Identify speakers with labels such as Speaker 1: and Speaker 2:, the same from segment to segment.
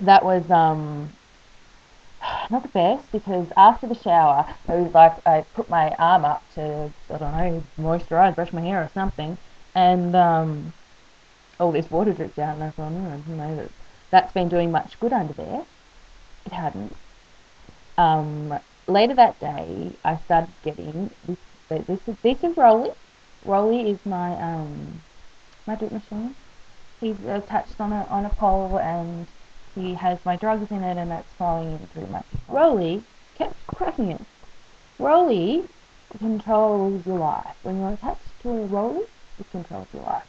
Speaker 1: that was not the best, because after the shower, it was like I put my arm up to, I don't know, moisturize, brush my hair or something, and all this water dripped down, and I thought, I didn't know that's been doing much good under there. It hadn't. Later that day, I started getting this. This is Rolly. Rolly is my drip machine. He's attached on a pole, and he has my drugs in it, and that's flowing in through my. Rolly kept cracking it. Rolly controls your life. When you're attached to a Rolly, it controls your life.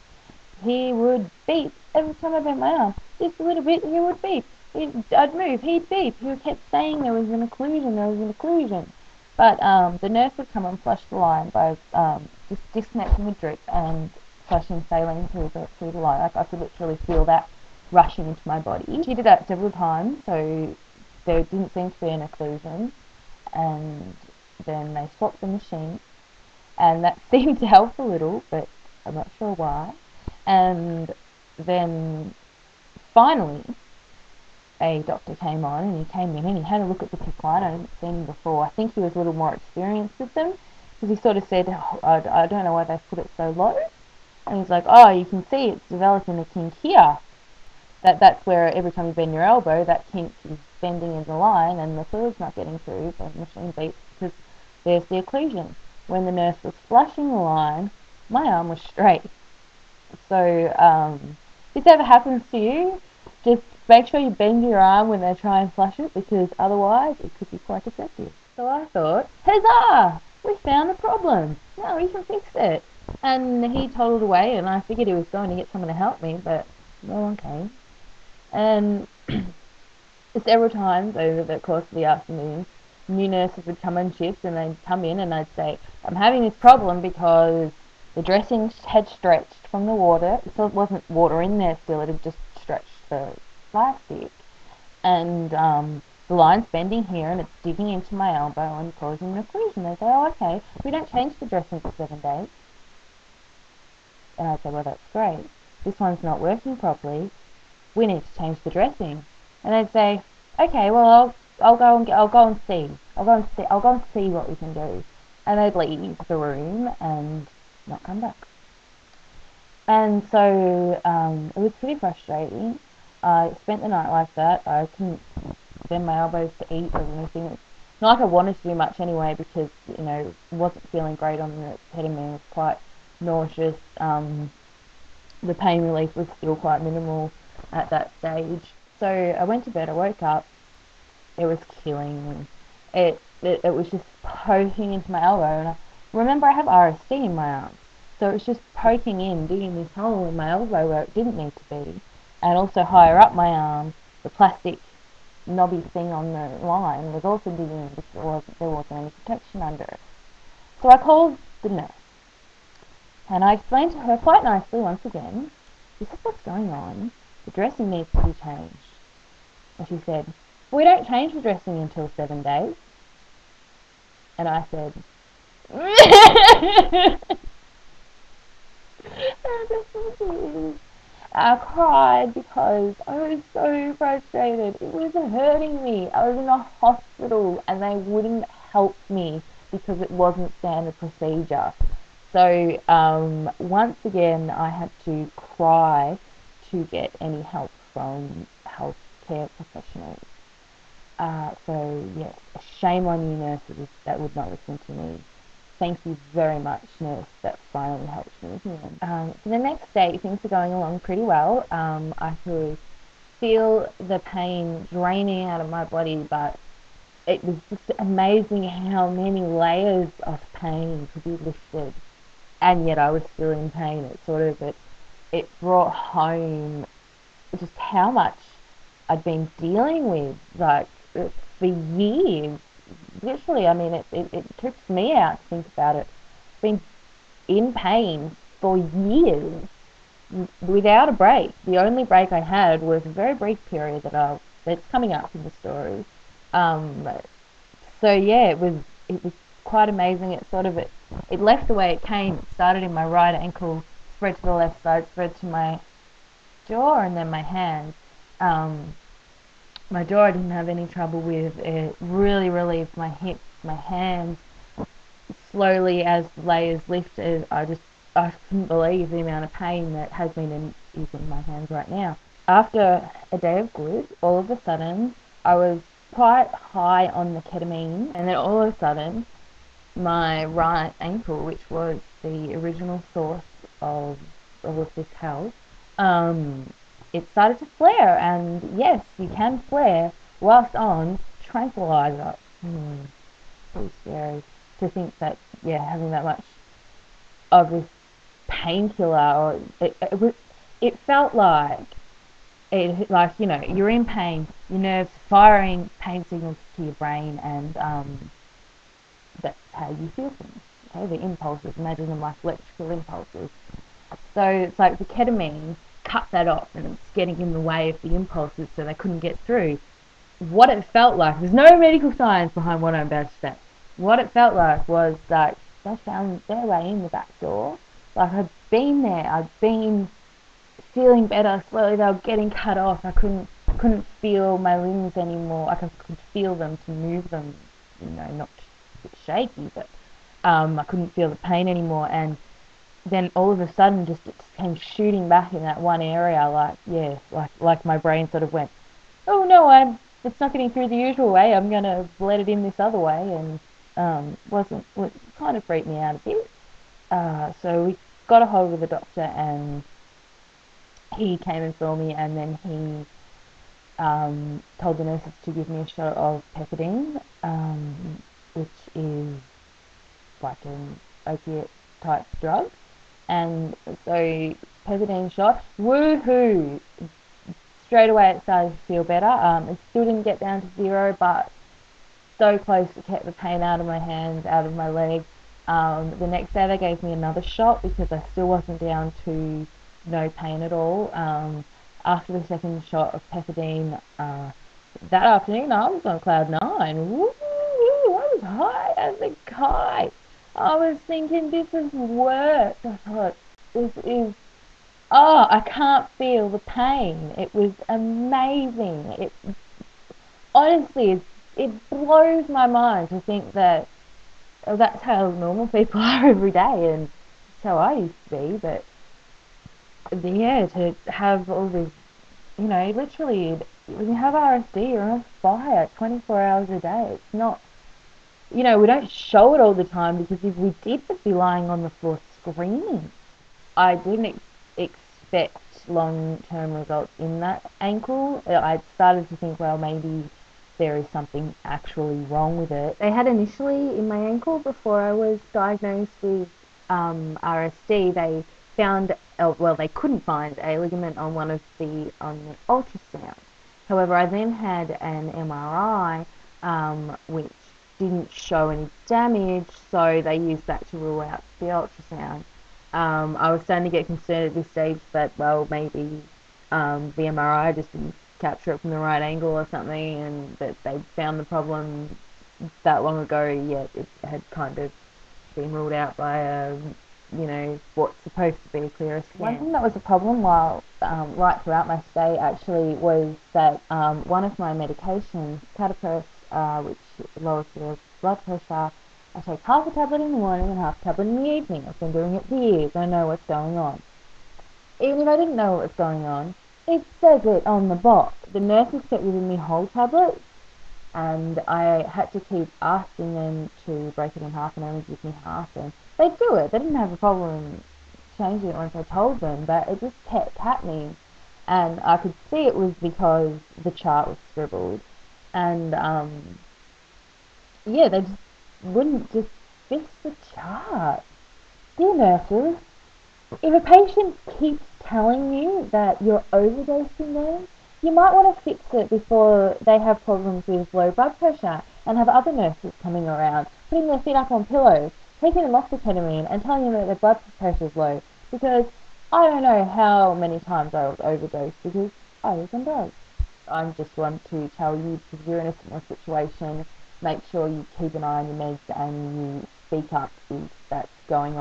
Speaker 1: He would beep every time I bent my arm. Just a little bit, he would beep. I'd move, he'd beep. He kept saying there was an occlusion. But the nurse would come and flush the line by just disconnecting the drip and flushing saline through the line. Like, I could literally feel that rushing into my body. She did that several times, so there didn't seem to be an occlusion. And then they swapped the machine, and that seemed to help a little, but I'm not sure why. And then finally a doctor came on, and he came in and he had a look at the PICC line. I hadn't seen him before. I think he was a little more experienced with them, because he sort of said, I don't know why they've put it so low. And he's like, oh, you can see it's developing a kink here. That's where every time you bend your elbow, that kink is bending in the line and the fluid's not getting through, so the machine beeps because there's the occlusion. When the nurse was flushing the line, my arm was straight. So if this ever happens to you, just make sure you bend your arm when they try and flush it, because otherwise it could be quite deceptive. So I thought, huzzah! We found the problem. Now we can fix it. And he toddled away, and I figured he was going to get someone to help me, but no one came. And several times over the course of the afternoon, new nurses would come on shift, and they'd come in and I'd say, I'm having this problem because the dressing had stretched from the water, so it wasn't water in there still, it had just stretched the plastic, and the line's bending here and it's digging into my elbow and causing an occlusion. They say, oh, okay, we don't change the dressing for 7 days. And I'd say, well, that's great. This one's not working properly. We need to change the dressing. And they'd say, okay, well, I'll go and see what we can do. And they'd leave the room and not come back. And so it was pretty frustrating. I spent the night like that. I couldn't bend my elbows to eat or anything. It's not like I wanted to do much anyway, because, you know, wasn't feeling great on the ketamine. Was quite nauseous. The pain relief was still quite minimal at that stage. So I went to bed. I woke up. It was killing me. It was just poking into my elbow. And I remember I have RSD in my arm, so it was just poking in, digging this hole in my elbow where it didn't need to be. And also higher up my arm, the plastic knobby thing on the line was also digging because there wasn't any protection under it. So I called the nurse, and I explained to her quite nicely once again, this is what's going on. The dressing needs to be changed. And she said, we don't change the dressing until 7 days. And I said, I cried because I was so frustrated. It was hurting me. I was in a hospital and they wouldn't help me because it wasn't standard procedure. So once again, I had to cry to get any help from healthcare professionals. So yes, shame on you nurses that would not listen to me. Thank you very much, nurse, that finally helped me here. So the next day, things are going along pretty well. I could feel the pain draining out of my body, but it was just amazing how many layers of pain could be lifted, and yet I was still in pain. It brought home just how much I'd been dealing with, like, for years. Literally, I mean, it trips me out to think about it. I've been in pain for years without a break. The only break I had was a very brief period that's coming up in the story. So yeah, it was quite amazing. It left the way it came. It started in my right ankle, spread to the left side, spread to my jaw, and then my hand. my jaw I didn't have any trouble with. It really relieved my hips, my hands. Slowly, as the layers lifted, I couldn't believe the amount of pain that has been is in my hands right now. After a day of good, all of a sudden I was quite high on the ketamine, and then all of a sudden my right ankle, which was the original source of all of this health, it started to flare. And yes, you can flare whilst on tranquilizer. Pretty scary to think that, yeah, having that much of this painkiller, or it felt like you're in pain, your nerves firing pain signals to your brain, and that's how you feel things. Okay, the impulses, imagine them like electrical impulses. So it's like the ketamine cut that off, and it's getting in the way of the impulses, so they couldn't get through. What it felt like, there's no medical science behind what I'm about to say. What it felt like was that they found their way in the back door. Like, I'd been there, I'd been feeling better. Slowly they were getting cut off. I couldn't feel my limbs anymore. I could feel them to move them, not a bit shaky, but I couldn't feel the pain anymore. And then all of a sudden, just it came shooting back in that one area. Like my brain sort of went, oh no, it's not getting through the usual way. I'm gonna let it in this other way, and it kind of freaked me out a bit. So we got a hold of the doctor, and he came and saw me, and then he told the nurses to give me a shot of Pethidine, which is like an opiate type drug. And so Pethidine shot, woohoo! Straight away it started to feel better. It still didn't get down to 0, but so close to kept the pain out of my hands, out of my legs. The next day they gave me another shot because I still wasn't down to no pain at all. After the second shot of Pethidine, that afternoon I was on cloud 9. Woo! I was high as a kite. I was thinking, this has worked. I thought, this is, oh, I can't feel the pain. It was amazing. Honestly, it blows my mind to think that that's how normal people are every day, and that's how I used to be. But yeah, to have all this, literally, when you have RSD, you're on fire 24 hours a day. It's not, we don't show it all the time, because if we did, we'd be lying on the floor screaming. I didn't expect long-term results in that ankle. I started to think, well, maybe there is something actually wrong with it. They had initially in my ankle, before I was diagnosed with RSD, they found, they couldn't find a ligament on the ultrasound. However, I then had an MRI, which didn't show any damage, so they used that to rule out the ultrasound. I was starting to get concerned at this stage that, well, maybe the MRI just didn't capture it from the right angle or something, and that they found the problem that long ago, yet it had kind of been ruled out by what's supposed to be a clearer scan. One thing that was a problem right throughout my stay actually was that one of my medications, Ketamine, which lowers the blood pressure, I take half a tablet in the morning and half a tablet in the evening. I've been doing it for years. I know what's going on. Even if I didn't know what was going on, it says it on the box. The nurses kept giving me whole tablets, and I had to keep asking them to break it in half and only give me half, and they'd do it. They didn't have a problem changing it once I told them, but it just kept happening, and I could see it was because the chart was scribbled, and they just wouldn't just fix the chart. Dear nurses, if a patient keeps telling you that you're overdosing them, you might want to fix it before they have problems with low blood pressure and have other nurses coming around, putting their feet up on pillows, taking them off the ketamine and telling them that their blood pressure is low. Because I don't know how many times I was overdosed because I was on drugs. I just want to tell you, if you're in a similar situation, make sure you keep an eye on your meds and you speak up if that's going on.